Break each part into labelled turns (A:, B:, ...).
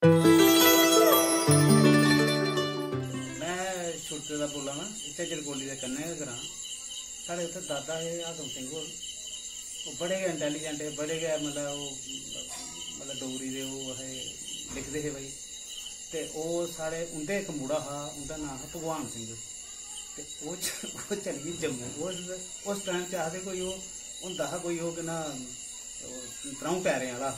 A: मैं छुट्टे का बोला ना इतने जरगोली के कन्ने ग्रां साढ़े उत्थे दादा है हाकम सिंह होर बड़े गै इंटैलीजेंट है, बड़े गै मतलब डोगरी दे है लिखते है भाई। ते ओह् साढ़े उंदे एक मुड़ा हा, उंदा नाम हा भगवान सिंह। ते ओह् चली गे जम्मू। उस टाइम च आखदे कोई ओह् होंदा हा कोई ओह् ना त्र'ऊं पैरें आह्ला।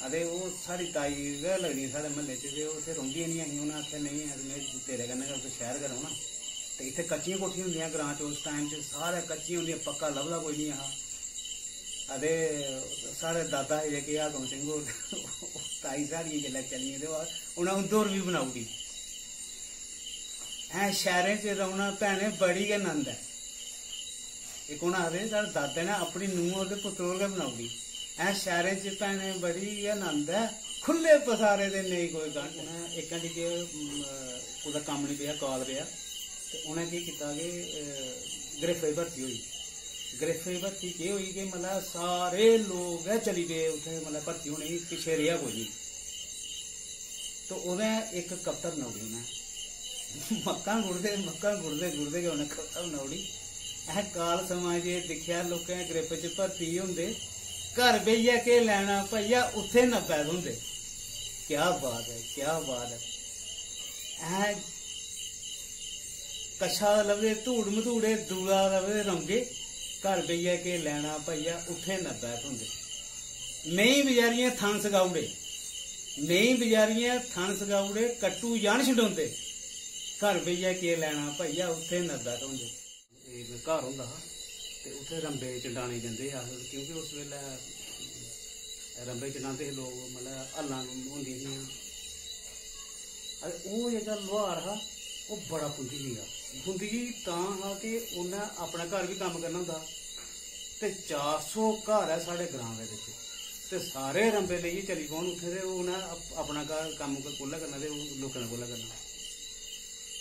A: अते ओह् साढ़ी ताई गै लगदी साढ़े म्हल्ले च, ते उत्थै रौंह्दियां निं हियां। उ'नें आखेआ नेईं में तेरे कन्नै गै उत्थै शैह्र गै रौह्ना। ते इत्थै कच्चियां कोठियां होंदियां ग्रां च, उस टाइम च सारे कच्चियां होंदियां, पक्का लभदा कोई निं हा। अते साढ़े दादा हे जेह्के हाकम सिंह होर, ताई साढ़ियां जेल्लै चलियां ते उ'नें उं'दे होर बी बनाई ओड़ी। हैं शैह्रें च रौह्ना भैने बड़ी गै नंद ऐ। इक उ'नें आखदे साढ़े दादे ने अपनी नूंह् होर ते पुत्तर होर गै बनाई ओड़ी। हैं शैह्रें च भैने बड़ी गै नंद ऐ, खुल्ले पसारे दे नेईं कोई गंढ। उ'नें इक हांडी के कुदै कम्म निं पेआ, काल पेआ, ते उ'नें केह् कीता कि ग्रिफ्ट दी भर्थी होई। ग्रिफ्ट दी भर्थी केह् होई कि मतलब सारे लोग गै चली पे उत्थै, मतलब भर्थी होने गी पिच्छे रेहा कोई निं। तो उ'नें इक कप्तर बनाई ओड़ी। उ'नें मक्कां गुड़दे गै उ'नें कप्तर बनाई ओड़ी। असें काल समाज दिक्खेआ लोकें ग्रिप च भर्थी होंदे, घर बेहियै केह् लैना भैया, उत्थे 90 होंदे। क्या बात है, क्या बात है। असें कच्छा लभदे धूड़ मधूड़े, दूला लभदे रंगे, घर बेहियै केह् लैना भैया, उत्थे 90 होंदे। मेहीं बजारियां थन सगाउड़े, मेहीं बजारियां थन सगाउड़े, कट्टू जन छडोंदे, घर बेहियै केह् लैना भैया, उत्थे 90 होंदे। घर होंदा हा ते उत्थे रंबे चंडाने जंदे हे अस, क्योंकि उस वेल्लै रंबे चंडांदे हे लोग, मतलब हल्लां होंदियां हियां। ओह् जेह्का लुहार हा ओह् बड़ा पुंजी हा। पुंजी तां हा कि उन्नै अपने घर बी कम्म करना होंदा, ते 400 घर है साढ़े ग्रां दे बिच, ते सारे रंबे लेइयै चली पौन उत्थे, ते उ'नें अपना घर कम्म कोल्लै करना ते लोकें कोल्लै करना।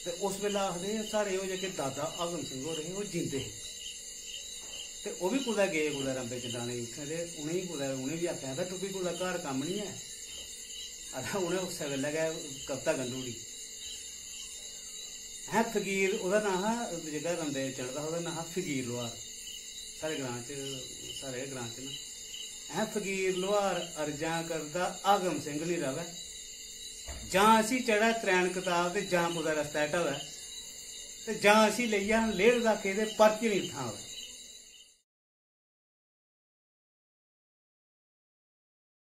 A: ते उस वेल्लै आखदे साढ़े ओह् जेह्के दादा हाकम सिंह होर हे ओह् जींदे हे, ते ओह् बी कुदै गे कुदै रंबे चंडाने उत्थें, ते उ'नें बी आखेआ था तुगी कुदै घर कम्म निं है। अते उ'नें उस्सै वेल्लै गै कविता गंढी ओड़ी। हैं फकीर ओह्दा नांऽ हा, जेह्का रंबे चढ़दा हा ओह्दा नांऽ हा फकीर लुहार। साढ़े ग्रां च ना हैं फकीर लुहार अर्जां करदा हाकम सिंह निं रवै, जां असी चढ़ै त्रैन कताब ते जां कुदै रस्तै ढवै, ते जां असी लेई जान लेड़ दा के ते परच निं उत्थां आवै।